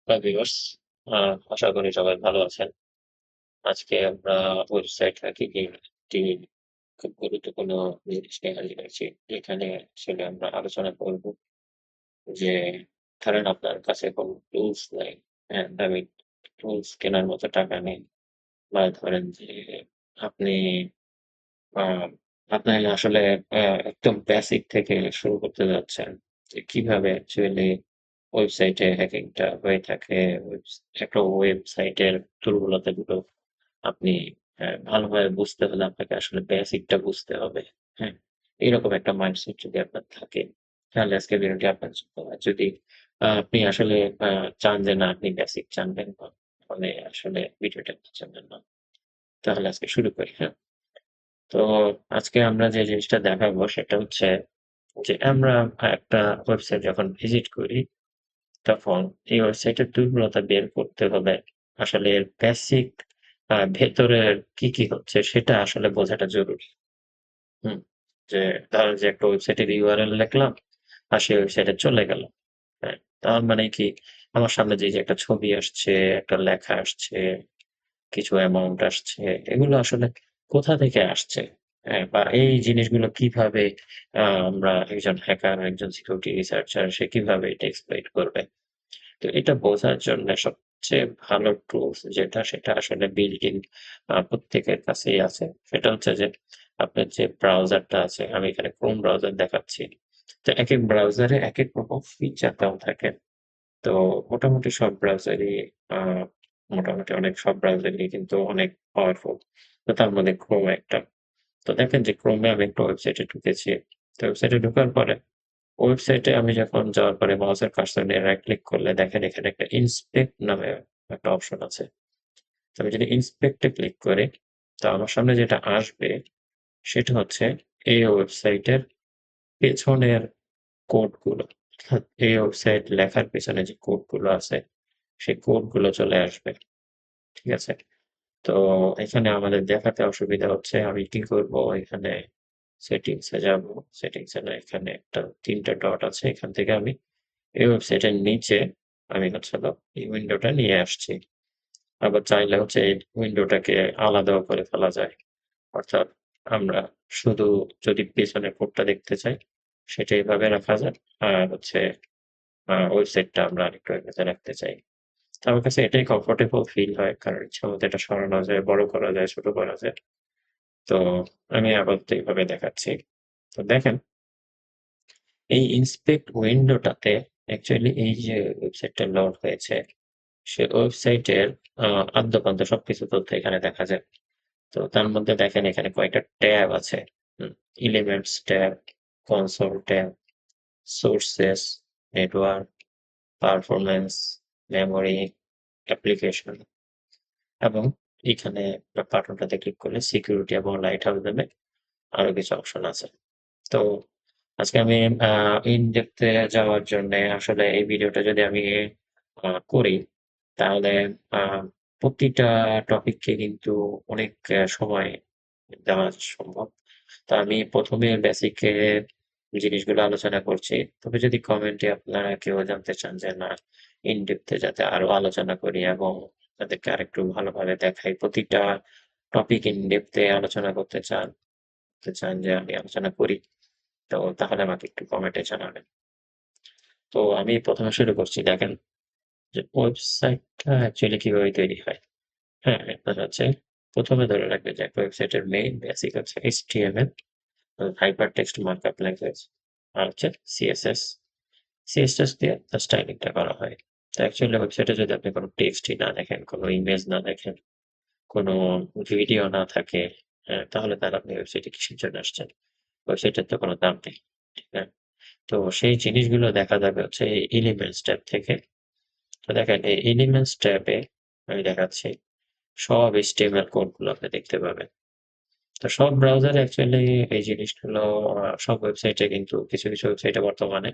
Hi viewers, আশা করি সবাই ভালো আছেন। আজকে আমরা ওয়েবসাইট হ্যাকিং একটি খুব গুরুত্বপূর্ণ জিনিস নিয়ে হাজির হয়েছি। এখানে আসলে আমরা আলোচনা করব যে ধরেন আপনার কাছে কোনো টুলস নাই, হ্যাঁ? দামি টুলস কেনার মতো টাকা নেই। বা ধরেন যে আপনি আ আপনার আসলে একদম বেসিক থেকে শুরু করতে যাচ্ছেন। যে কিভাবে অ্যাকচুয়ালি ওয়েবসাইটে হ্যাকিংটা হয়ে থাকে, একটা ওয়েবসাইটের দুর্বলতাগুলো আপনি ভালোভাবে বুঝতে হলে আপনাকে আসলে বেসিকটা বুঝতে হবে। হ্যাঁ? এরকম একটা মাইন্ডসেট যদি আপনার থাকে, তাহলে আজকের ভিডিওটি আপনার জন্য। আর যদি আপনি আসলে আ চান যে না আপনি বেসিক জানবেন না, তাহলে আসলে ভিডিওটা আপনার জন্য না। তাহলে আজকে শুরু করি, হ্যাঁ? তো আজকে আমরা যে জিনিসটা দেখাবো সেটা হচ্ছে যে আমরা একটা ওয়েবসাইট যখন ভিজিট করি, তখন এই ওয়েবসাইটের দুর্বলতা বের করতে হলে আসলে এর বেসিক ভেতরের কি হচ্ছে সেটা আসলে বোঝাটা জরুরি। হুম? যে ধরেন যে একটা ওয়েবসাইটের URL লিখলাম আর সেই ওয়েবসাইটে চলে গেলাম। হ্যাঁ? তার মানে কি আমার সামনে যে একটা ছবি আসছে, একটা লেখা আসছে, কিছু অ্যামাউন্ট আসছে। এগুলো আসলে কোথা থেকে আসছে? হ্যাঁ? বা এই জিনিসগুলো কিভাবে আমরা একজন হ্যাকার, একজন সিকিউরিটি রিসার্চার সে কিভাবে এটা এক্সপ্লয়েট করবে? তো এটা বোঝার জন্য সবচেয়ে ভালো টুলস যেটা সেটা আসলে built in প্রত্যেকের কাছেই আছে। সেটা হচ্ছে যে আপনার যে ব্রাউজারটা আছে, আমি এখানে Chrome ব্রাউজার দেখাচ্ছি। তো একেক ব্রাউজারে একেক রকম ফিচার দেওয়া থাকে। তো মোটামুটি সব ব্রাউজারই আ মোটামুটি সব ব্রাউজারই কিন্তু অনেক পাওয়ারফুল। তো তার মধ্যে Chrome একটা। তো দেখেন যে Chrome এ আমি একটা ওয়েবসাইটে ঢুকেছি। তো ওয়েবসাইটে ঢোকার পরে ওয়েবসাইটে আমি যখন যাওয়ার পরে মাউসের কার্সর নিয়ে রাইট ক্লিক করলে দেখেন এখানে একটা ইন্সপেক্ট নামে একটা অপশন আছে। তো আমি যদি ইন্সপেক্ট এ ক্লিক করি, তো আমার সামনে যেটা আসবে সেটা হচ্ছে এই ওয়েবসাইটের পেছনের কোডগুলো। অর্থাৎ এই ওয়েবসাইট লেখার পেছনে যে কোডগুলো আছে সেই কোডগুলো চলে আসবে। ঠিক আছে? তো এখানে আমাদের দেখাতে অসুবিধা হচ্ছে। আমি কি করব? এখানে সেটিংস এ যাব। সেটিংস এ না এখানে একটা ৩ টা ডট আছে। এখান থেকে আমি এই ওয়েবসাইটের নিচে আমি হচ্ছে হলো এই উইন্ডোটা নিয়ে আসছি। আবার চাইলে হচ্ছে এই উইন্ডোটাকে আলাদাও করে ফেলা যায়। অর্থাৎ আমরা শুধু যদি পেছনের কোডটা দেখতে চাই, সেটা এভাবে রাখা যায়। আর হচ্ছে ওয়েবসাইটটা আমরা আরেকটু এভাবে রাখতে চাই। তো আমার কাছে এটাই কমফোর্টেবল ফিল হয়। কারণ ইচ্ছামত এটা সরানো যায়, বড় করা যায়, ছোট করা যায়। তো আমি আপাতত এভাবে দেখাচ্ছি। তো দেখেন এই ইন্সপেক্ট উইন্ডোটাতে অ্যাকচুয়ালি এই যে ওয়েবসাইটটা লোড হয়েছে, সে ওয়েবসাইটের আ আদ্যোপান্ত সবকিছু তথ্য এখানে দেখা যায়। তো তার মধ্যে দেখেন এখানে কয়েকটা ট্যাব আছে। হুম? Elements tab, console tab, sources, network, performance, memory, application এবং এখানে বাটনটাতে ক্লিক করলে সিকিউরিটি এবং লাইট হাউস নামে আরো কিছু অপশন আছে। তো আজকে আমি আ ইন ডেপথ এ যাওয়ার জন্যে আসলে এই ভিডিওটা যদি আমি করি তাহলে আ প্রতিটা টপিককে কিন্তু অনেক সময় দেওয়া সম্ভব। তো আমি ১ম এ বেসিক জিনিসগুলো আলোচনা করছি। তবে যদি কমেন্টে আপনারা কেউ জানতে চান যে না ইন ডেপথ এ যাতে আরো আলোচনা করি এবং আপনাদেরকে আরেকটু ভালোভাবে দেখাই। প্রতিটা টপিক ইন ডেপথ এ আলোচনা করতে চান যে আমি আলোচনা করি। তো তাহলে আমাকে একটু কমেন্টে জানাবেন। তো আমি ১ম এ শুরু করছি। দেখেন যে ওয়েবসাইটটা অ্যাকচুয়ালি কিভাবে তৈরি হয়। হ্যাঁ, আপনার হচ্ছে ১ম এ ধরে রাখবেন যে একটা ওয়েবসাইটের মেইন বেসিক হচ্ছে HTML, হাইপারটেক্সট মার্কআপ ল্যাঙ্গুয়েজ আর হচ্ছে CSS। CSS দিয়ে তার স্টাইলিংটা করা হয়। তো অ্যাকচুয়ালি ওয়েবসাইটে যদি আপনি কোনো টেক্সটই না দেখেন, কোনো ইমেজ না দেখেন, কোনো ভিডিও না থাকে, হ্যাঁ, তাহলে আপনি ওয়েবসাইটে কিসের জন্য আসছেন? ওয়েবসাইটের তো কোনো দাম নেই। ঠিক না? তো সেই জিনিসগুলো দেখা যাবে হচ্ছে এই এলিমেন্টস ট্যাব থেকে। তো দেখেন এই এলিমেন্টস ট্যাবে আমি দেখাচ্ছি সব HTML কোডগুলো আপনি দেখতে পাবেন। তো সব ব্রাউজারে অ্যাকচুয়ালি এই জিনিসগুলো সব ওয়েবসাইটে কিন্তু কিছু ওয়েবসাইটে বর্তমানে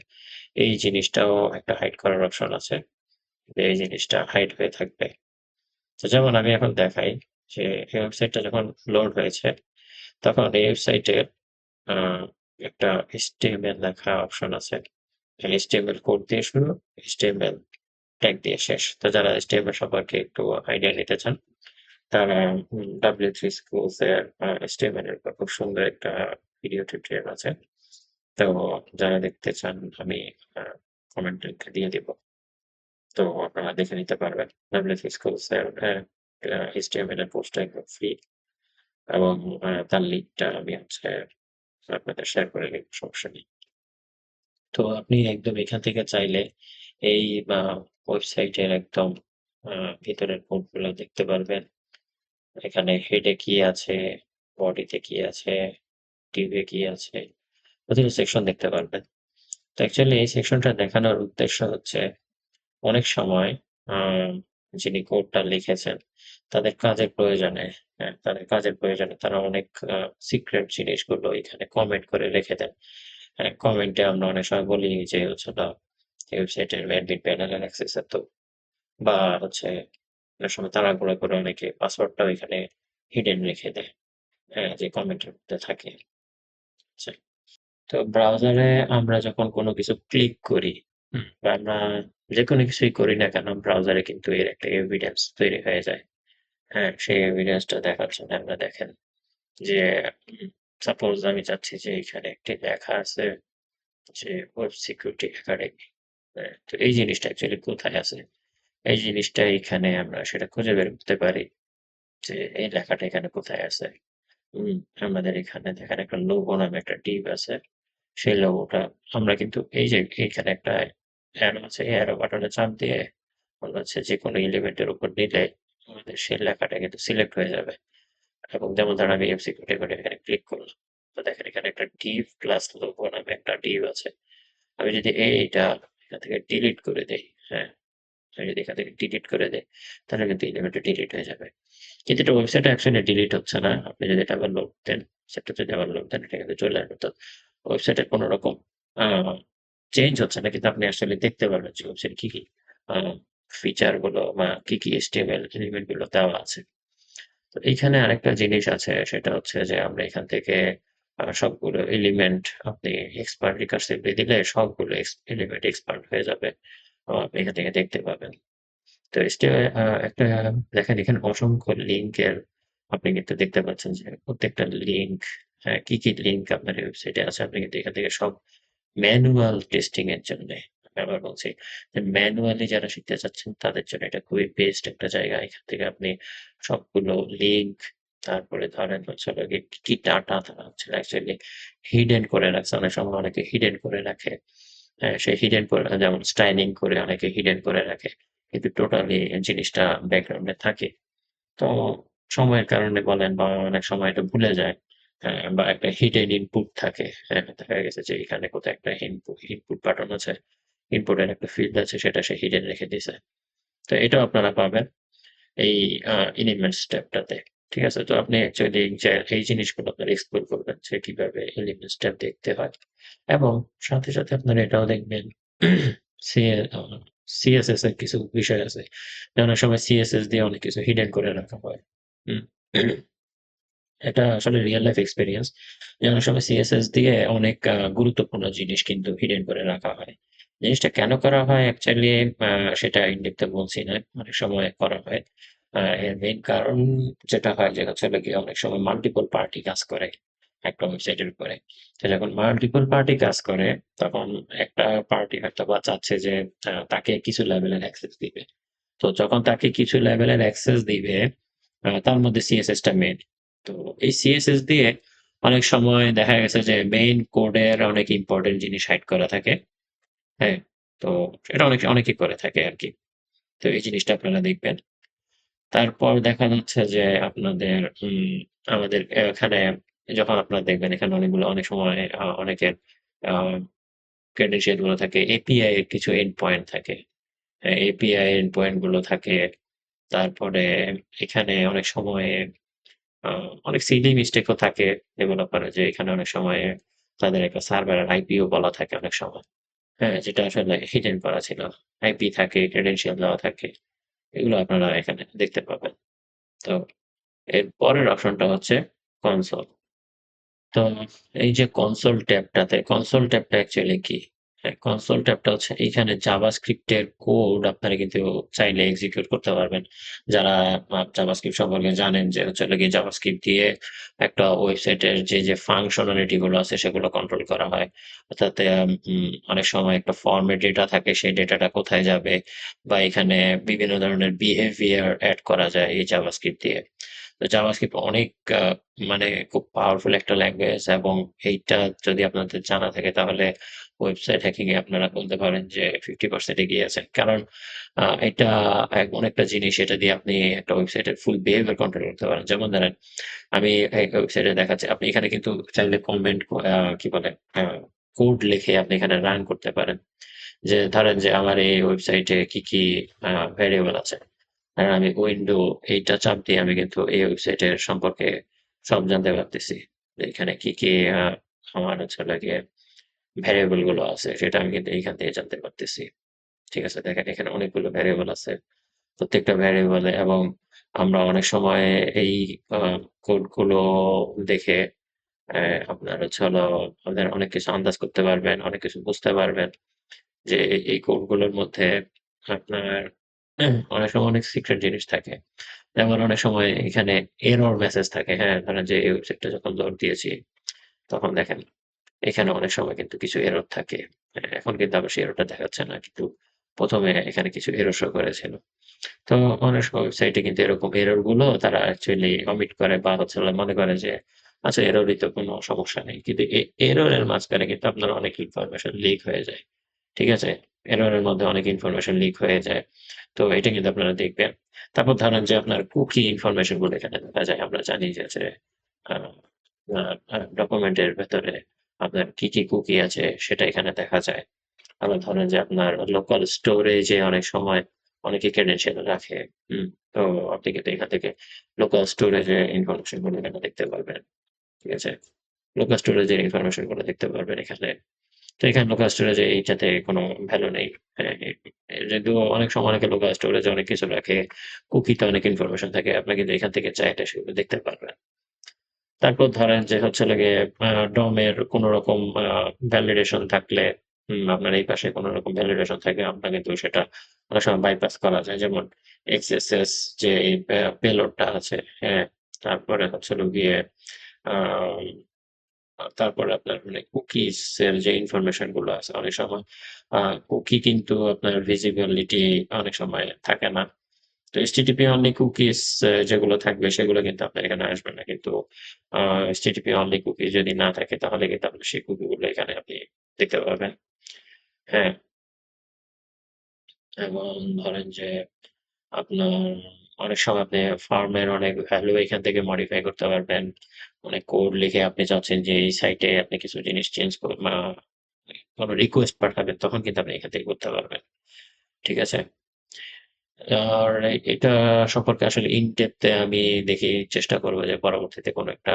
এই জিনিসটাও একটা হাইড করার অপশন আছে। যে এই জিনিসটা হাইড হয়ে থাকবে। তো যেমন আমি এখন দেখাই যে এই ওয়েবসাইটটা যখন লোড হয়েছে, তখন এই ওয়েবসাইটের আ একটা HTML লেখা অপশন আছে। HTML কোড দিয়ে শুরু, HTML ট্যাগ দিয়ে শেষ। তো যারা HTML সম্পর্কে একটু আইডিয়া নিতে চান, তারা W3 Schools এর HTML এর উপর খুব সুন্দর একটা ভিডিও টিউটোরিয়াল আছে। তো যারা দেখতে চান আমি কমেন্ট লিংক দিয়ে দিব। তো আপনারা দেখে নিতে পারবেন। W3 Schools এর HTML এর কোর্সটা একদম ফ্রি এবং তার লিঙ্কটা আমি হচ্ছে আপনাদের শেয়ার করে দিব, সমস্যা নেই। তো আপনি একদম এখান থেকে চাইলে এই ওয়েবসাইটের একদম ভিতরের কোডগুলো দেখতে পারবেন। এখানে হেডে কি আছে, বডিতে কি আছে, টিভে কি আছে, প্রতিটা সেকশন দেখতে পারবেন। তো অ্যাকচুয়ালি এই সেকশনটা দেখানোর উদ্দেশ্য হচ্ছে অনেক সময় যিনি কোডটা লিখেছেন তাদের কাজের প্রয়োজনে, হ্যাঁ, তাদের কাজের প্রয়োজনে তারা অনেক সিক্রেট জিনিসগুলো এখানে কমেন্ট করে রেখে দেন। হ্যাঁ, কমেন্টে আমরা অনেক সময় বলি যে হচ্ছে ওয়েবসাইটের অ্যাডমিন প্যানেলের অ্যাক্সেস এত, বা হচ্ছে অনেক সময় তাড়াহুড়ো করে অনেকে পাসওয়ার্ডটাও এখানে হিডেন রেখে দেয়, হ্যাঁ, যে কমেন্টের মধ্যে থাকে। আচ্ছা, তো ব্রাউজারে আমরা যখন কোনো কিছু ক্লিক করি, বা আমরা যে কোনো কিছুই করি না কেন, ব্রাউজারে কিন্তু এর একটা এভিডেন্স তৈরি হয়ে যায়। হ্যাঁ, সেই এভিডেন্সটা দেখার জন্য আমরা দেখেন যে সাপোজ আমি চাচ্ছি যে এখানে একটি লেখা আছে যে ওয়েব সিকিউরিটি একাডেমি। হ্যাঁ, তো এই জিনিসটা অ্যাকচুয়ালি কোথায় আছে? এই জিনিসটা এখানে আমরা সেটা খুঁজে বের করতে পারি যে এই লেখাটা এখানে কোথায় আছে। হুম, আমাদের এখানে দেখেন একটা লোগো নামে একটা ডিভ আছে। সেই লোগোটা আমরা কিন্তু এই যে এইখানে একটা অ্যারো আছে, এই অ্যারো বাটনে চাপ দিয়ে মনে হচ্ছে যেকোনো এলিমেন্টের উপর নিলে আমাদের সেই লেখাটা কিন্তু সিলেক্ট হয়ে যাবে। এবং যেমন ধরেন আমি এমসিকিউ করে এখানে ক্লিক করলাম। তো দেখেন এখানে একটা ডিভ প্লাস লোগো নামে একটা ডিভ আছে। আমি যদি এইটা এখান থেকে ডিলিট করে দেই, হ্যাঁ, আমি যদি এখান থেকে ডিলিট করে দেই, তাহলে কিন্তু এলিমেন্টটা ডিলিট হয়ে যাবে। কিন্তু এটা ওয়েবসাইটে অ্যাকচুয়ালি ডিলিট হচ্ছে না। আপনি যদি এটা আবার লোড দেন, সেটা যদি আবার লোড দেন, এটা কিন্তু চলে আসবে। তো ওয়েবসাইটে কোনো রকম আ চেঞ্জ হচ্ছে না। কিন্তু আপনি আসলে দেখতে পারবেন যে ওয়েবসাইটে কি, কি আ ফিচার গুলো বা কি HTML এলিমেন্ট গুলো দেওয়া আছে। তো এইখানে আরেকটা জিনিস আছে, সেটা হচ্ছে যে আমরা এখান থেকে সবগুলো এলিমেন্ট আপনি এক্সপার্ট রিকার্সিভলি দিলে সবগুলো এলিমেন্ট এক্সপার্ট হয়ে যাবে। আপনি এখান থেকে দেখতে পাবেন। তো একটা দেখেন এখানে অসংখ্য লিঙ্কের আপনি কিন্তু দেখতে পাচ্ছেন যে প্রত্যেকটা লিঙ্ক, হ্যাঁ, কি লিঙ্ক আপনার ওয়েবসাইটে আছে আপনি কিন্তু এখান থেকে সব ম্যানুয়াল টেস্টিং এর জন্যে, আমি আবার বলছি যে ম্যানুয়ালি যারা শিখতে চাচ্ছেন তাদের জন্য এটা খুবই বেস্ট একটা জায়গা। এখান থেকে আপনি সবগুলো লিঙ্ক, তারপরে ধরেন হচ্ছে হলো গিয়ে কি ডাটা তারা হচ্ছে অ্যাকচুয়ালি হিডেন করে রাখছে। অনেক সময় অনেকে হিডেন করে রাখে। হ্যাঁ, সেই হিডেন করে যেমন স্টাইলিং করে অনেকে হিডেন করে রাখে। কিন্তু টোটালি জিনিসটা ব্যাকগ্রাউন্ডে থাকে। তো সময়ের কারণে বলেন বা অনেক সময় এটা ভুলে যায়। হ্যাঁ, বা একটা হিডেন ইনপুট থাকে। হ্যাঁ, দেখা গেছে যে এখানে কোথাও একটা ইনপুট বাটন আছে। ইনপুটের একটা ফিল্ড আছে সেটা সে হিডেন রেখে দিছে। তো এটাও আপনারা পাবেন এই এলিমেন্টস ট্যাবটাতে। ঠিক আছে? তো আপনি অ্যাকচুয়ালি যে এই জিনিসগুলো আপনারা এক্সপ্লোর করবেন যে কিভাবে এলিমেন্টস ট্যাব দেখতে হয়। এবং সাথে আপনারা এটাও দেখবেন সি আ CSS এর কিছু বিষয় আছে। যে অনেক সময় CSS দিয়ে অনেক কিছু হিডেন করে রাখা হয়। হুম? এটা আসলে রিয়াল লাইফ এক্সপেরিয়েন্স। যে অনেক সময় CSS দিয়ে অনেক গুরুত্বপূর্ণ জিনিস কিন্তু হিডেন করে রাখা হয়। জিনিসটা কেন করা হয় অ্যাকচুয়ালি আ সেটা ইন ডেপথ এ বলছি না। অনেক সময় করা হয়। এর মেইন কারণ যেটা হয় যে হচ্ছে হলো গিয়ে অনেক সময় মাল্টিপল পার্টি কাজ করে একটা ওয়েবসাইটের উপরে। তো যখন মাল্টিপল পার্টি কাজ করে তখন একটা পার্টি হয়তোবা চাচ্ছে যে তাকে কিছু লেভেলের অ্যাক্সেস দিবে। তো যখন তাকে কিছু লেভেলের অ্যাক্সেস দিবে, তার মধ্যে CSS টা মেইন। তো এই CSS দিয়ে অনেক সময় দেখা গেছে যে মেইন কোডের অনেক ইম্পোর্টেন্ট জিনিস হাইড করা থাকে। হ্যাঁ? তো এটা অনেকেই করে থাকে আরকি। তো এই জিনিসটা আপনারা দেখবেন। তারপর দেখা যাচ্ছে যে আপনাদের আমাদের এখানে যখন আপনারা দেখবেন এখানে অনেক সময় অনেকের আ ক্রেডেনশিয়াল গুলো থাকে। API এর কিছু এন্ড পয়েন্ট থাকে। API এন্ড পয়েন্ট গুলো থাকে। তারপরে এখানে অনেক সময় আ অনেক সিলি মিস্টেক ও থাকে ডেভেলপারের, যে এখানে অনেক সময় তাদের একটা সার্ভারের আইপিও বলা থাকে অনেক সময়। হ্যাঁ? যেটা আসলে হিডেন করা ছিল। আইপি থাকে, ক্রেডেনশিয়াল দেওয়া থাকে। এগুলো আপনারা এখানে দেখতে পাবেন। তো এর পরের অপশনটা হচ্ছে কনসোল। তো এই যে কনসোল ট্যাবটা অ্যাকচুয়ালি কি? হ্যাঁ, কনসোল ট্যাবটা হচ্ছে এইখানে জাভাস্ক্রিপ্টের কোড আপনারা কিন্তু চাইলে এক্সিকিউট করতে পারবেন। যারা জাভাস্ক্রিপ্ট সম্পর্কে জানেন যে হচ্ছে হলো গিয়ে জাভাস্ক্রিপ্ট দিয়ে একটা ওয়েবসাইটের যে ফাংশনালিটি গুলো আছে সেগুলো কন্ট্রোল করা হয়। অর্থাৎ অনেক সময় একটা ফর্মে ডেটা থাকে সেই ডেটাটা কোথায় যাবে বা এখানে বিভিন্ন ধরনের বিহেভিয়ার এড করা যায় এই জাভাস্ক্রিপ্ট দিয়ে। তো জাভাস্ক্রিপ্ট অনেক আ মানে খুব পাওয়ারফুল একটা ল্যাঙ্গুয়েজ এবং এইটা যদি আপনাদের জানা থাকে তাহলে ওয়েবসাইট হ্যাকিং এ আপনারা বলতে পারেন যে 50% এগিয়ে আছেন। কারণ এটা এমন একটা জিনিস এটা দিয়ে আপনি একটা ওয়েবসাইটের ফুল বিহেভিয়ার কন্ট্রোল করতে পারেন। যেমন ধরেন আমি একটা ওয়েবসাইটে দেখাচ্ছি। আপনি এখানে কিন্তু চাইলে কমেন্ট কি বলে আ কোড লিখে আপনি এখানে রান করতে পারেন। যে ধরেন যে আমার এই ওয়েবসাইটে কি আ ভেরিয়েবল আছে। আমি উইন্ডো এইটা চাপ দিয়ে আমি কিন্তু এই ওয়েবসাইটের সম্পর্কে সব জানতে পারতেছি। এখানে কি আ আমার হচ্ছে হলো গিয়ে ভেরিয়েবল গুলো আছে সেটা আমি কিন্তু এইখান থেকে জানতে পারতেছি। ঠিক আছে? দেখেন এখানে অনেকগুলো ভেরিয়েবল আছে। প্রত্যেকটা ভেরিয়েবলে এবং আমরা অনেক সময় এই আ কোড গুলো দেখে আপনার হচ্ছে হলো আপনার অনেক কিছু আন্দাজ করতে পারবেন, অনেক কিছু বুঝতে পারবেন যে এই কোড গুলোর মধ্যে আপনার অনেক সময় অনেক সিক্রেট জিনিস থাকে। যেমন অনেক সময় এখানে এরর মেসেজ থাকে, হ্যাঁ? ধরেন যে এই ওয়েবসাইটটা যখন লোড দিয়েছি তখন দেখেন এখানে অনেক সময় কিন্তু কিছু এরর থাকে। এখন কিন্তু আবার সেই এররটা দেখাচ্ছে না। কিন্তু ১ম এ এখানে কিছু এরর শো করেছিল। তো অনেক ওয়েবসাইটে কিন্তু এরকম এরর গুলো তারা অ্যাকচুয়ালি omit করে বা হচ্ছে হলো মনে করে যে আচ্ছা এররই তো কোনো সমস্যা নেই। কিন্তু এরর এর মাঝখানে কিন্তু আপনার অনেক ইনফরমেশন লিক হয়ে যায়। ঠিক আছে? এরর এর মধ্যে অনেক ইনফরমেশন লিক হয়ে যায়। তো এটা কিন্তু আপনারা দেখবেন। তারপর ধরেন যে আপনার কুকি ইনফরমেশন গুলো এখানে দেখা যায়। আমরা জানি যে আ আ ডকুমেন্টের ভেতরে আপনার কি কুকি আছে সেটা এখানে দেখা যায়। আবার ধরেন যে আপনার লোকাল স্টোরেজে অনেক সময় অনেকে ক্রেডেনশিয়াল রাখে। হুম? তো আপনি কিন্তু এখান থেকে লোকাল স্টোরেজে ইনফরমেশন গুলো এখানে দেখতে পারবেন। ঠিক আছে? লোকাল স্টোরেজের ইনফরমেশন গুলো দেখতে পারবেন এখানে। তো এখানে লোকাল স্টোরেজে এইটাতে কোনো ভ্যালু নেই। হ্যাঁ, যদিও অনেক সময় অনেকে লোকাল স্টোরেজে অনেক কিছু রাখে। কুকিতে অনেক ইনফরমেশন থাকে। আপনি কিন্তু এখান থেকে চাইলে সেগুলো দেখতে পারবেন। তারপর ধরেন যে হচ্ছে হলো গিয়ে ডোমের কোন রকম ভ্যালিডেশন থাকলে আপনার এই পাশে কোন রকম ভ্যালিডেশন থাকলে আপনার কিন্তু সেটা অনেক সময় বাইপাস করা যায়। যেমন XSS যে এই পেলোডটা আছে, হ্যাঁ? তারপরে হচ্ছে হলো গিয়ে আম তারপরে আপনার মানে কুকিজ এর যে ইনফরমেশন গুলো আছে অনেক সময় আ কুকি কিন্তু আপনার ভিজিবিলিটি অনেক সময় থাকে না। তো HTTP অনলি কুকিজ যেগুলো থাকবে সেগুলো কিন্তু আপনার এখানে আসবে না। কিন্তু আ HTTP অনলি কুকি যদি না থাকে তাহলে কিন্তু আপনি সেই কুকি গুলো এখানে আপনি দেখতে পাবেন। হ্যাঁ? এবং ধরেন যে আপনার অনেক সময় আপনি ফার্মের অনেক ভ্যালু এখান থেকে মডিফাই করতে পারবেন। অনেক কোড লিখে আপনি চাচ্ছেন যে এই সাইটে আপনি কিছু জিনিস চেঞ্জ কোন রিকোয়েস্ট পাঠাবেন তখন কিন্তু আপনি এখান থেকে করতে পারবেন। ঠিক আছে? আর এটা সম্পর্কে আসলে ইন ডেপথ এ আমি দেখি চেষ্টা করব যে পরবর্তীতে কোনো একটা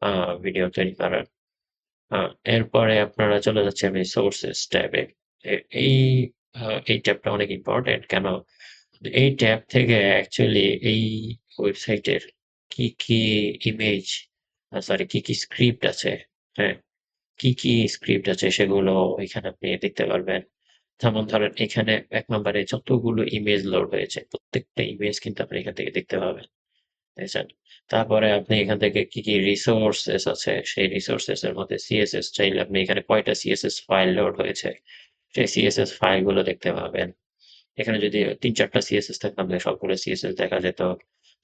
আ ভিডিও তৈরি করার। আ এরপরে আপনারা চলে যাচ্ছি আমি সোর্সেস ট্যাবে। এ এই এই ট্যাবটা অনেক ইম্পোর্টেন্ট। কেন? এই ট্যাব থেকে অ্যাকচুয়ালি এই ওয়েবসাইটের কি ইমেজ সরি কি স্ক্রিপ্ট আছে, হ্যাঁ? কি স্ক্রিপ্ট আছে সেগুলো এখানে আপনি দেখতে পারবেন। যেমন ধরেন এখানে ১ নম্বরে যতগুলো ইমেজ লোড হয়েছে, প্রত্যেকটা ইমেজ কিন্তু আপনি এখান থেকে দেখতে পাবেন। দেখছেন? তারপরে আপনি এখান থেকে কি রিসোর্সেস আছে, সেই রিসোর্সেস এর মধ্যে CSS চাইলে আপনি এখানে কয়টা CSS ফাইল লোড হয়েছে, সেই CSS ফাইলগুলো দেখতে পাবেন। এখানে যদি ৩-৪ টা CSS থাকতো আপনার সবগুলো CSS দেখা যেত।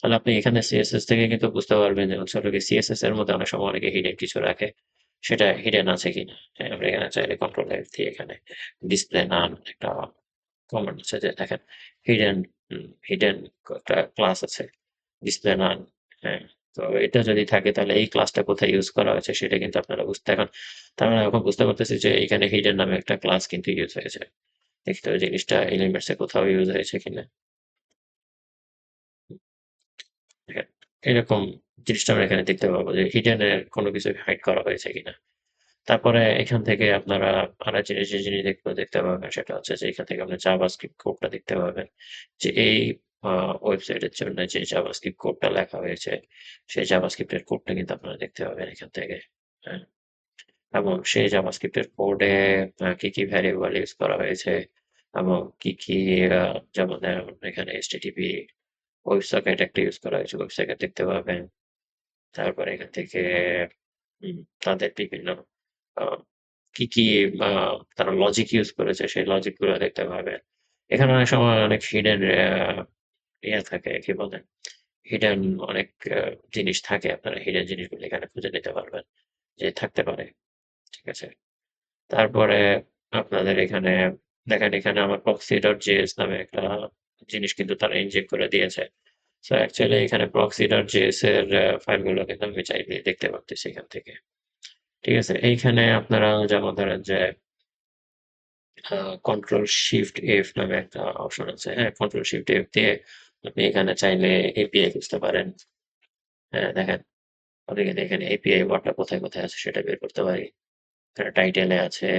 তাহলে আপনি এখানে CSS থেকে কিন্তু বুঝতে পারবেন যে হচ্ছে হলো গিয়ে CSS এর মধ্যে অনেক সময় অনেকে হিডেন কিছু রাখে। সেটা হিডেন আছে কিনা। হ্যাঁ, আপনি এখানে চাইলে কন্ট্রোল F দিয়ে এখানে ডিসপ্লে নান একটা কমান্ড আছে যে দেখেন হিডেন হিডেন একটা ক্লাস আছে। ডিসপ্লে নান। হ্যাঁ? তো এটা যদি থাকে তাহলে এই ক্লাসটা কোথায় ইউজ করা হয়েছে সেটা কিন্তু আপনারা বুঝতে এখন তার মানে এখন বুঝতে পারতেছি যে এখানে হিডেন নামে একটা ক্লাস কিন্তু ইউজ হয়েছে। দেখতে হবে জিনিসটা এলিমেন্টস এ কোথাও ইউজ হয়েছে কিনা। হ্যাঁ, এরকম জিনিসটা আমরা এখানে দেখতে পাবো যে হিডেন এর কোনো কিছু হাইড করা হয়েছে কিনা। তারপরে এখান থেকে আপনারা আরেকটা জিনিস দেখতে পাবেন সেটা হচ্ছে যে এখান থেকে আপনি জাভাস্ক্রিপ্ট কোডটা দেখতে পাবেন। যে এই আ ওয়েবসাইটের জন্য যে জাভাস্ক্রিপ্ট কোডটা লেখা হয়েছে, সেই জাভাস্ক্রিপ্টের কোডটা কিন্তু আপনারা দেখতে পাবেন এখান থেকে। হ্যাঁ? এবং সেই জাভাস্ক্রিপ্টের কোডে কি, কি ভ্যারিয়েবল ইউজ করা হয়েছে এবং কি, কি যেমন এখানে HTTP ওয়েবসকেট একটা ইউজ করা হয়েছে, ওয়েবসকেট দেখতে পাবেন। তারপরে এখান থেকে তাদের বিভিন্ন আ কি, কি আ তারা লজিক ইউজ করেছে সেই লজিক গুলো দেখতে পাবেন। এখানে অনেক সময় অনেক হিডেন ইয়ে থাকে, কি বলে? হিডেন অনেক আ জিনিস থাকে। আপনারা হিডেন জিনিসগুলো এখানে খুঁজে নিতে পারবেন। যে থাকতে পারে। ঠিক আছে? তারপরে আপনাদের এখানে দেখেন এখানে আমার proxy.js নামে একটা জিনিস কিন্তু তারা ইনজেক্ট করে দিয়েছে। সো অ্যাকচুয়ালি এখানে proxy.js এর ফাইলগুলো কিন্তু আমি চাইলেই দেখতে পারতেছি এখান থেকে। ঠিক আছে? এইখানে আপনারা যেমন ধরেন যে কন্ট্রোল শিফট এফ নামে একটা অপশন আছে। হ্যাঁ? কন্ট্রোল শিফট এফ দিয়ে আপনি এখানে চাইলে এপিআই খুঁজতে পারেন। হ্যাঁ? দেখেন আমি কিন্তু এখানে এপিআই ওয়ার্ডটা কোথায়, কোথায় আছে সেটা বের করতে পারি। এখানে টাইটেলে আছে,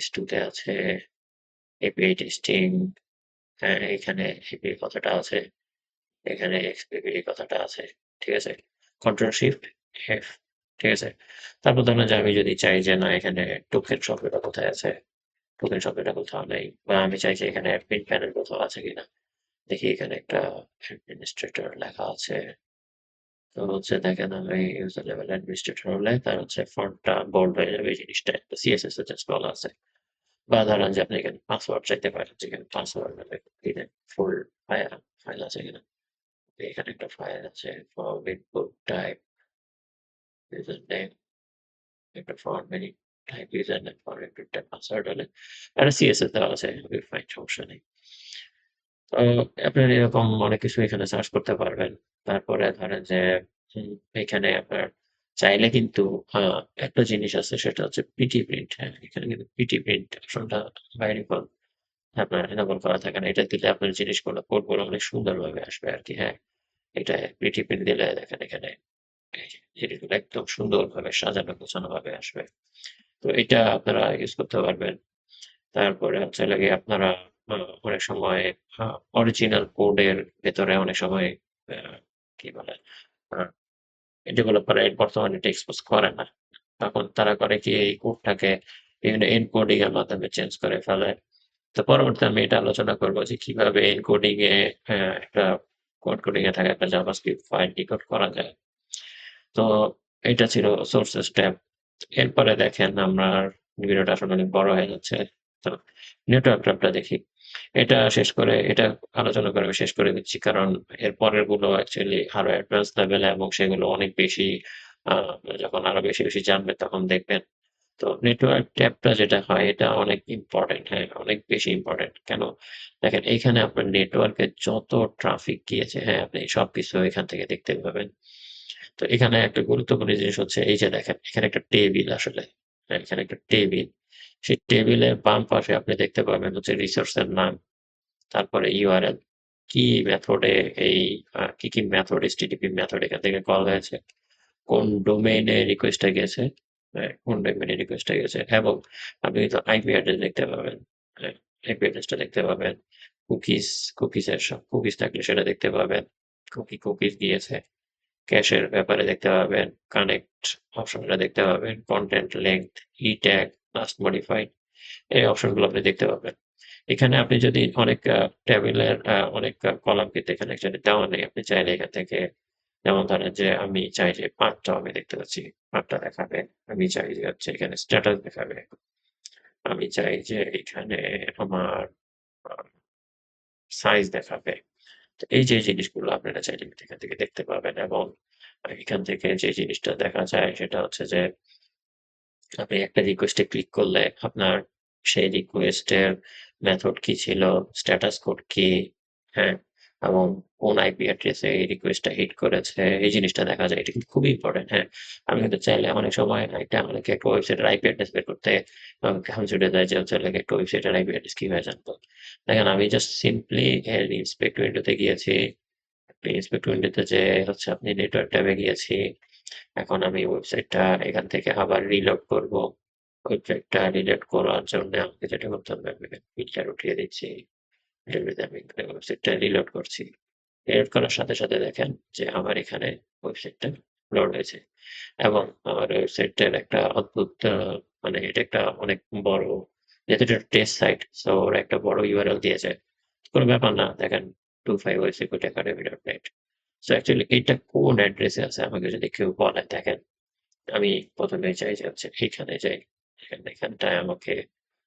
S2 তে আছে, এপিআই টেস্টিং, হ্যাঁ? এখানে এপিআই কথাটা আছে, এখানে এক্সপিপিআই কথাটা আছে। ঠিক আছে? Control shift F. ঠিক আছে? তারপর ধরেন যে আমি যদি চাই যে না এখানে টোকেন শব্দটা কোথায় আছে? টোকেন শব্দটা কোথাও নেই। বা আমি চাই যে এখানে অ্যাডমিন প্যানেল কোথাও আছে কিনা? দেখি এখানে একটা অ্যাডমিনিস্ট্রেটর লেখা আছে। তো হচ্ছে দেখেন আমি ইউজার লেভেল অ্যাডমিনিস্ট্রেটর হলে তার হচ্ছে ফন্টটা বোল্ড হয়ে যাবে এই জিনিসটা। সিএসএস এ জাস্ট বলা আছে। বা ধরেন যে আপনি এখানে পাসওয়ার্ড চাইতে পারেন যেখানে পাসওয়ার্ড নামে দিলেন ফুল ফাইল আছে কিনা। এখানে একটা ফাইল আছে form input type user name একটা form any type user name form input type password হলে একটা সিএসএস দেওয়া আছে ফাইন সমস্যা নেই। তো আপনার এরকম অনেক কিছু এখানে সার্চ করতে পারবেন। তারপরে ধরেন যে হুম, এখানে আপনার চাইলে কিন্তু আ একটা জিনিস আছে সেটা হচ্ছে পিটি প্রিন্ট, হ্যাঁ? এখানে কিন্তু পিটি প্রিন্ট অপশনটা বাই ডিফল্ট আপনার এনেবল করা থাকে না। এটা দিলে আপনার জিনিসগুলো কোডগুলো অনেক সুন্দরভাবে আসবে আরকি, হ্যাঁ? এটা পিটি প্রিন্ট দিলে দেখেন এখানে এই যে জিনিসগুলো একদম সুন্দরভাবে সাজানো গোছানোভাবে আসবে। তো এটা আপনারা ইউজ করতে পারবেন। তারপরে হচ্ছে হলো গিয়ে আপনারা আ অনেক সময় আ অরিজিনাল কোডের ভেতরে অনেক সময় আ কি বলে? আ ডেভেলপাররা বর্তমানে এটা এক্সপোজ করে না। তখন তারা করে কি এই কোডটাকে বিভিন্ন এনকোডিং এর মাধ্যমে চেঞ্জ করে ফেলে। তো পরবর্তীতে আমি এটা আলোচনা করব যে কিভাবে এনকোডিং এ একটা কোড কোডিং এ থাকা একটা জাভাস্ক্রিপ্ট ফাইল ডিকোড করা যায়। তো এটা ছিল সোর্সেস ট্যাব। এরপরে দেখেন আমার ভিডিওটা আসলে অনেক বড় হয়ে যাচ্ছে। তো নেটওয়ার্ক ট্যাবটা দেখি। এটা আলোচনা করে আমি শেষ করে দিচ্ছি। কারণ এর পরের গুলো অ্যাকচুয়ালি আরো অ্যাডভান্স লেভেলে এবং সেগুলো অনেক বেশি আ যখন আরো বেশি, বেশি জানবেন তখন দেখবেন। তো নেটওয়ার্ক ট্যাবটা যেটা হয় এটা অনেক ইম্পোর্টেন্ট, হ্যাঁ? অনেক বেশি ইম্পোর্টেন্ট। কেন? দেখেন এইখানে আপনার নেটওয়ার্কে যত ট্রাফিক গিয়েছে, হ্যাঁ? আপনি সবকিছু এখান থেকে দেখতে পাবেন। তো এখানে একটা গুরুত্বপূর্ণ জিনিস হচ্ছে এই যে দেখেন এখানে একটা টেবিল আসলে। হ্যাঁ? এখানে একটা টেবিল। সেই টেবিলের বাম পাশে আপনি দেখতে পাবেন হচ্ছে রিসোর্স এর নাম, তারপরে ইউআরএল। কি মেথডে এই কি মেথড HTTP মেথড এখান থেকে কল হয়েছে, কোন ডোমেইনে রিকোয়েস্টটা গেছে, হ্যাঁ? কোন ডোমেইনে রিকোয়েস্টটা গেছে এবং আপনি কিন্তু আইপি অ্যাড্রেস দেখতে পাবেন। হ্যাঁ? আইপি অ্যাড্রেসটা দেখতে পাবেন। কুকিজ কুকিজ থাকলে সেটা দেখতে পাবেন। কুকিজ গিয়েছে। ক্যাশের ব্যাপারে দেখতে পাবেন, কানেক্ট অপশনটা দেখতে পাবেন, content length, tag, last modified এই অপশনগুলো আপনি দেখতে পাবেন। এখানে আপনি যদি অনেক টেবিলের অনেক কলাম কিন্তু এখানে অ্যাকচুয়ালি দেওয়া নেই। আপনি চাইলে এখান থেকে যেমন ধরেন যে আমি চাই যে পাথটাও আমি দেখতে পাচ্ছি। পাথটা দেখাবে। আমি চাই যে হচ্ছে এখানে স্ট্যাটাস দেখাবে। আমি চাই যে এখানে আমার আ সাইজ দেখাবে। তো এই যে জিনিসগুলো আপনারা চাইলে এখান থেকে দেখতে পাবেন এবং এখান থেকে যে জিনিসটা দেখা যায় সেটা হচ্ছে যে আপনি একটা রিকোয়েস্টে ক্লিক করলে আপনার সেই রিকোয়েস্টের মেথড কি ছিল, স্ট্যাটাস কোড কি, হ্যাঁ? এবং কোন আইপি অ্যাড্রেসে এই রিকোয়েস্টটা হিট করেছে, এই জিনিসটা দেখা যায়। এটা কিন্তু খুবই ইম্পোর্টেন্ট, হ্যাঁ? আমি কিন্তু চাইলে অনেক সময় এটা অনেকে একটা ওয়েবসাইটের আইপি অ্যাড্রেস বের করতে ঘাম ছুটে যায় যে হচ্ছে হলো একটা ওয়েবসাইটের আইপি অ্যাড্রেস কিভাবে জানবো? দেখেন আমি জাস্ট সিম্পলি এর ইন্সপেক্ট উইন্ডোতে গিয়েছি। ইন্সপেক্ট উইন্ডোতে যেয়ে হচ্ছে আপনি নেটওয়ার্ক ট্যাবে গিয়েছি। এখন আমি ওয়েবসাইটটা এখান থেকে আবার রিলোড করব। ওয়েবসাইটটা রিলোড করার জন্য আমাকে যেটা করতে হবে আমি ফিল্টার উঠিয়ে দিচ্ছি। এটার ভিতরে আমি এখানে ওয়েবসাইটটা রিলোড করছি। রিলোড করার সাথে, সাথে দেখেন যে আমার এখানে ওয়েবসাইটটা লোড হয়েছে। এবং আমার ওয়েবসাইটটার একটা অদ্ভুত মানে এটা একটা অনেক বড়, যেহেতু এটা টেস্ট সাইট, সো ওরা একটা বড় ইউআরএল দিয়েছে। কোন ব্যাপার না, দেখেন 25websecurity.net। সো অ্যাকচুয়ালি এটা কোন অ্যাড্রেসে আছে আমাকে যদি কেউ বলে, দেখেন আমি ১ম এ চাই যে হচ্ছে এইখানে যাই। এখানটায় আমাকে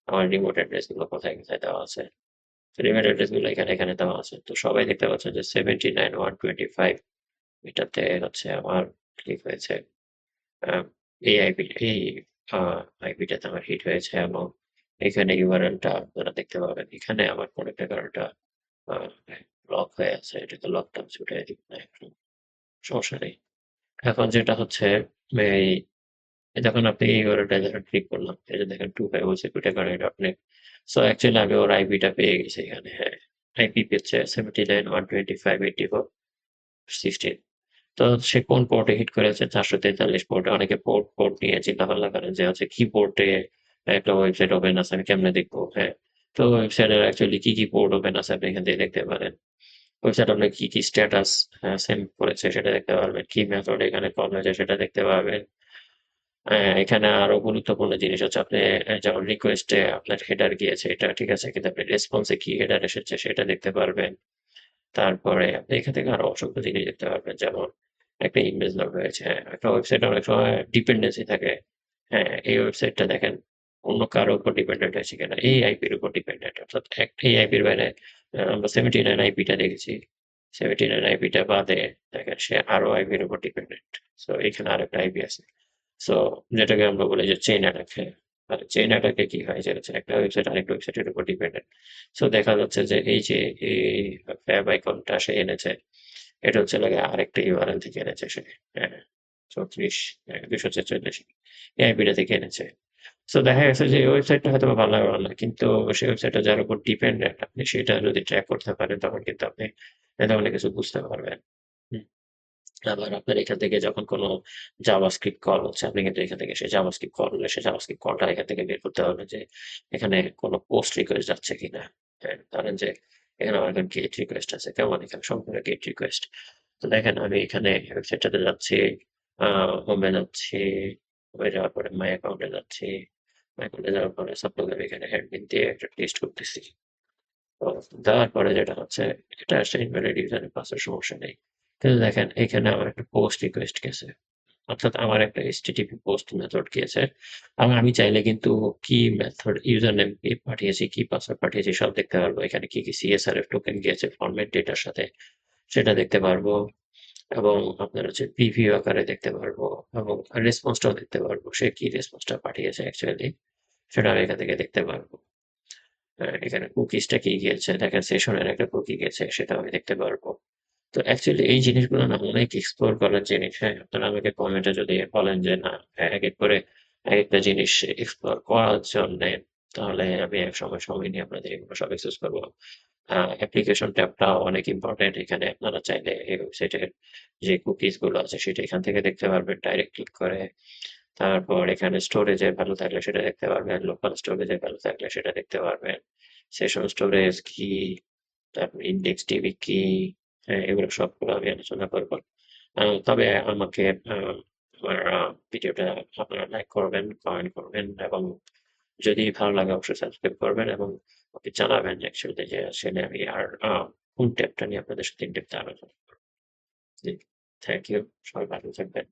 আমার রিমোট অ্যাড্রেস গুলো কোথায়, কোথায় দেওয়া আছে। রিমোট অ্যাড্রেস গুলো এখানে দেওয়া আছে। তো সবাই দেখতে পাচ্ছেন যে 79,125 এটাতে হচ্ছে আমার ক্লিক হয়েছে। আ এই আইপি এই আ আইপিটাতে আমার হিট হয়েছে এবং এখানে ইউআরএলটা আপনারা দেখতে পাবেন। এখানে আমার প্রোডাক্টের কার্ডটা আ লক হয়ে আছে। এটাকে লকটা ছুটাই দিব না এখন। সমস্যা নেই। এখন যেটা হচ্ছে এই যখন আপনি এই ইউআরএলটা যখন ক্লিক করলাম, এই যে দেখেন 25websecurity.net। সো অ্যাকচুয়ালি আমি ওর আইপিটা পেয়ে গেছি এখানে, হ্যাঁ। আইপি হচ্ছে 79,125.84.16। তো সে কোন পোর্টে হিট করেছে? 443 পোর্টে। অনেকে পোর্ট নিয়ে চিন্তাভাবনা করেন যে হচ্ছে কি পোর্টে একটা ওয়েবসাইট ওপেন আছে আমি কেমনে দেখবো? হ্যাঁ। তো ওয়েবসাইটের অ্যাকচুয়ালি কি পোর্ট ওপেন আছে আপনি এখান থেকে দেখতে পারেন। ওয়েবসাইট আপনার কি স্ট্যাটাস সেন্ড করেছে সেটা দেখতে পারবেন। কি মেথড এখানে কল হয়েছে সেটা দেখতে পারবেন। এখানে আরো গুরুত্বপূর্ণ জিনিস হচ্ছে আপনি যেমন রিকোয়েস্টে আপনার হেডার গিয়েছে এটা ঠিক আছে। কিন্তু আপনি রেসপন্সে কি হেডার এসেছে সেটা দেখতে পারবেন। তারপরে আপনি এখান থেকে আরো অসংখ্য জিনিস দেখতে পারবেন। যেমন একটা ইমেজ লোড হয়েছে। হ্যাঁ, একটা ওয়েবসাইটে অনেক সময় ডিপেন্ডেন্সি থাকে। হ্যাঁ, এই ওয়েবসাইটটা দেখেন অন্য কারো উপর ডিপেন্ডেন্ট হয়েছে কিনা। এই আইপির উপর ডিপেন্ডেন্ট। অর্থাৎ এই আইপির বাইরে আমরা 79 আইপিটা দেখেছি। 79 আইপিটা বাদে দেখেন সে আরো আইপির উপর ডিপেন্ডেন্ট। সো এখানে আরেকটা আইপি আছে। সো যেটাকে আমরা বলি যে চেইন অ্যাটাক। হ্যাঁ, আর চেইন অ্যাটাকে কি হয় যে হচ্ছে একটা ওয়েবসাইট আরেকটা ওয়েবসাইটের উপর ডিপেন্ডেন্ট। সো দেখা যাচ্ছে যে এই যে এই ফ্যাব আইকনটা সে এনেছে, এটা হচ্ছে লাগে আরেকটা ইউআরএল থেকে এনেছে সে। হ্যাঁ, 34 246 এই আইপিটা থেকে এনেছে। সো দেখা গেছে যে এই ওয়েবসাইটটা হয়তোবা ভালো না। কিন্তু সেই ওয়েবসাইটটা যার উপর ডিপেন্ডেন্ট আপনি সেটা যদি ট্র্যাক করতে পারেন তখন কিন্তু আপনি এ ধরনের কিছু বুঝতে পারবেন। হুম। আবার আপনার এখান থেকে যখন কোনো জাভাস্ক্রিপ্ট কল হচ্ছে, আপনি কিন্তু এখান থেকে সেই জাভাস্ক্রিপ্ট কল হলে সেই জাভাস্ক্রিপ্ট কলটা এখান থেকে বের করতে পারবেন যে এখানে কোনো পোস্ট রিকোয়েস্ট যাচ্ছে কিনা। হ্যাঁ, ধরেন যে এখানে আমার এখন গেট রিকোয়েস্ট আছে। কেমন এখানে সম্পূর্ণ গেট রিকোয়েস্ট। তো দেখেন আমি এখানে ওয়েবসাইটটাতে যাচ্ছি, হোমে যাচ্ছি, হোমে যাওয়ার পরে মাই অ্যাকাউন্টে যাচ্ছি। মাই অ্যাকাউন্টে যাওয়ার পরে সাপোজ আমি এখানে অ্যাডমিন দিয়ে একটা টেস্ট করতেছি। তো দেওয়ার পরে যেটা হচ্ছে এটা আসলে ইনভ্যালিড ইউজারের পাসওয়ার্ড সমস্যা নেই। কিন্তু দেখেন এখানে আমার একটা পোস্ট রিকোয়েস্ট গেছে। অর্থাৎ আমার একটা HTTP পোস্ট মেথড গিয়েছে। আমি চাইলে কিন্তু কি মেথড ইউজার নেম কি পাঠিয়েছি, কি পাসওয়ার্ড পাঠিয়েছি সব দেখতে পারবো। এখানে কি CSRF টোকেন গিয়েছে ফরম্যাট ডেটার সাথে সেটা দেখতে পারবো এবং আপনার হচ্ছে প্রিভিউ আকারে দেখতে পারবো এবং রেসপন্সটাও দেখতে পারবো। সে কি রেসপন্সটা পাঠিয়েছে অ্যাকচুয়ালি সেটা আমি এখান থেকে দেখতে পারবো। এখানে কুকিজটা কি গিয়েছে দেখেন সেশনের একটা কুকি গেছে সেটাও আমি দেখতে পারবো। তো অ্যাকচুয়ালি এই জিনিসগুলো না অনেক এক্সপ্লোর করার জিনিস। হ্যাঁ, আপনারা আমাকে কমেন্টে যদি বলেন যে না এক করে একেকটা জিনিস এক্সপ্লোর করার জন্যে, তাহলে আমি একসময় সময় নিয়ে আপনাদের এগুলো সব এক্সেস করবো। অ্যাপ্লিকেশন ট্যাবটাও অনেক ইম্পোর্টেন্ট। এখানে আপনারা চাইলে এই ওয়েবসাইটের যে কুকিজ গুলো আছে সেটা এখান থেকে দেখতে পারবেন ডাইরেক্ট ক্লিক করে। তারপর এখানে স্টোরেজের ভ্যালু থাকলে সেটা দেখতে পারবেন। লোকাল স্টোরেজের ভ্যালু থাকলে সেটা দেখতে পারবেন। সেশন স্টোরেজ কি, তারপর ইনডেক্স ডিবি কি, হ্যাঁ, এগুলো সবগুলো আমি আলোচনা করব। তবে আমাকে আমার ভিডিওটা আপনারা লাইক করবেন, কমেন্ট করবেন এবং যদি ভালো লাগে অবশ্যই সাবস্ক্রাইব করবেন এবং আমাকে জানাবেন অ্যাকচুয়ালি যে আসলে আমি আর কোন ট্যাবটা নিয়ে আপনাদের সাথে ইন ডেপথ আলোচনা করব। জি, থ্যাংক ইউ। সবাই ভালো থাকবেন।